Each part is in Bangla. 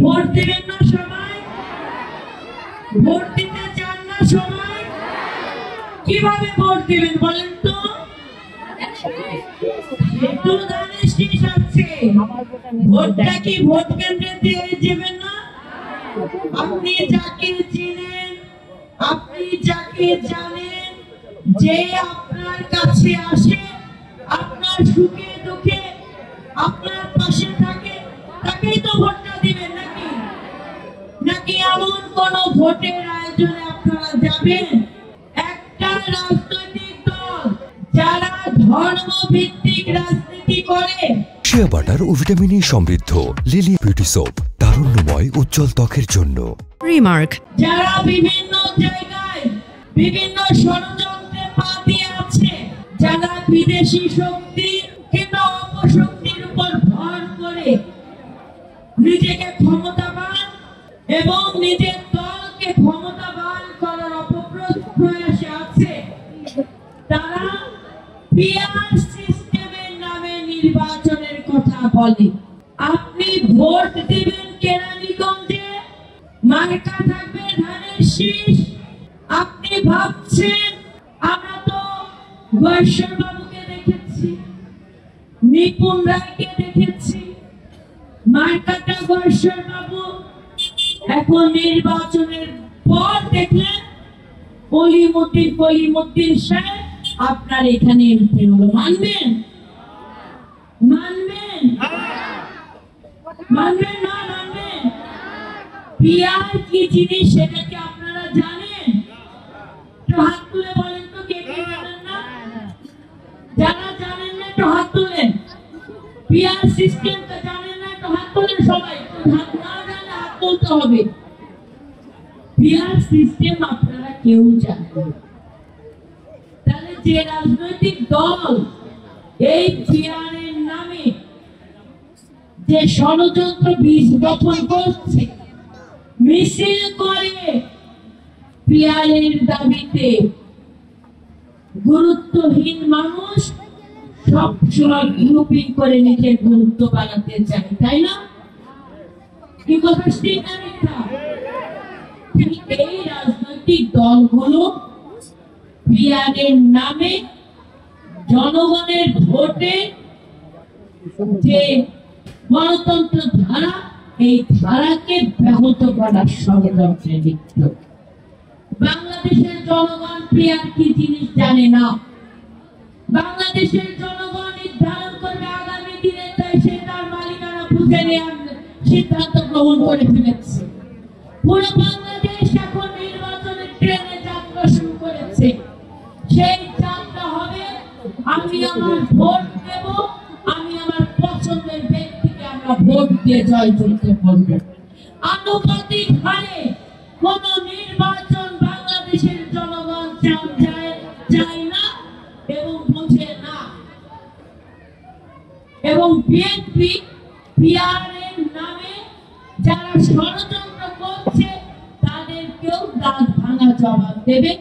ভোট দেবেন না সবাই? ভোট দিতে চান না সবাই? কিভাবে ভোট দেবেন বলেন তো? একটু ধানের শীষ আছে, ভোটটা কি ভোট কেন্দ্রে দিয়ে যাবেন না? আপনি যাকে চিনেন, আপনি যাকে জানেন, যে আপনার কাছে আসে, আপনার সুখে দুঃখে আপনার পাশে থাকে, তাকেই তো ভোটটা দিবেন নাকি? নাকি এমন কোন ভোটের আয়োজনে আপনারা যাবেন? একটা রাজনৈতিক দল যারা ধর্ম ভিত্তিক রাজনীতি করে। শিয়া বাটার ও ভিটামিন ই সমৃদ্ধ লিলি বিউটি সোপ, তারুণ্যময় উজ্জ্বল ত্বকের জন্য। রিমার্ক, যারা বিভিন্ন জায়গায় বিভিন্ন ষড়যন্ত্রে পা দিয়ে আছে, যারা বিদেশি শক্তি কিংবা অপশক্তির উপর ভর করে নিজেকে ক্ষমতাবান এবং নিজের দলকে ক্ষমতাবান করার অপপ্রয়াসে আছে, তারা পিআর সিস্টেমের নামে নির্বাচনের কথা বলে। আপনি ভোট দিবেন কেরানীগঞ্জে, মার্কা থাকবে ধানের শীষ। আপনি ভাবছেন আমরা তো বৈশ্বর বাবুকে দেখেছি, নিপুণ রায়কে দেখেছি, মার্কাটা বৈশ্বর বাবু। এখন নির্বাচনের পর দেখলেন কলিমুদ্দিন সাহেব আপনার এখানে এমপি হলো। মানবেন? মানবেন? মানবেন না মানবেন? পিআর কি জিনিস সেটা কি আপনারা জানেন? তো হাত তুলে বলেন তো, কে কে জানেন না? যারা জানেন না তো হাত তুলেন। পিআর সিস্টেম তো জানেন না তো হাত তুলেন সবাই। হাত না জানলে হাত তুলতে হবে। পিআর সিস্টেম আপনারা কেউ জানেন। তাহলে যে রাজনৈতিক দল এই পিআর এর নামে যে ষড়যন্ত্র বীজ বপন করছে, মিছিল করে পিআর এর দাবিতে, গুরুত্বহীন মানুষ সবসময় গ্রুপিং করে নিজের গুরুত্ব বাড়াতে চায়, তাই না? কি কথা ঠিক না মিথ্যা? এই রাজনৈতিক দলগুলো পিআর এর নামে জনগণের ভোটে যে গণতন্ত্র ধারা, এই ধারাকে ব্যাহত করার ষড়যন্ত্রে লিপ্ত। বাংলাদেশের জনগণ পিআর কি জিনিস জানে না। বাংলাদেশের জনগণ নির্ধারণ করবে আগামী দিনে, তাই সে তার মালিকানা বুঝে নেওয়ার সিদ্ধান্ত গ্রহণ করে ফেলেছে। পুরো বাংলাদেশ এখন নির্বাচনের ট্রেনে যাত্রা শুরু করেছে। সেই যাত্রা হবে, আমি আমার ভোট দেব, আমি আমার পছন্দের ব্যক্তিকে আমরা ভোট দিয়ে জয়যুক্ত করব। আনুপাতিক হারে কোন নির্বাচন বাংলাদেশের জনগণ চায় না এবং বুঝে না। এবং বিএনপি পিআর এর নামে যারা ষড়যন্ত্র করছে, তাদেরকেও দাঁত ভাঙা জবাব দেবে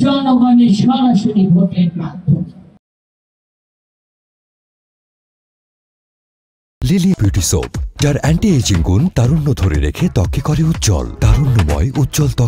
জনগণের সরাসরি ভোটের মাধ্যমে। লিলি বিউটি সোপ, যার অ্যান্টি এজিং গুণ তারুণ্য ধরে রেখে ত্বককে করে উজ্জ্বল, তারুণ্যময় উজ্জ্বল ত্বক।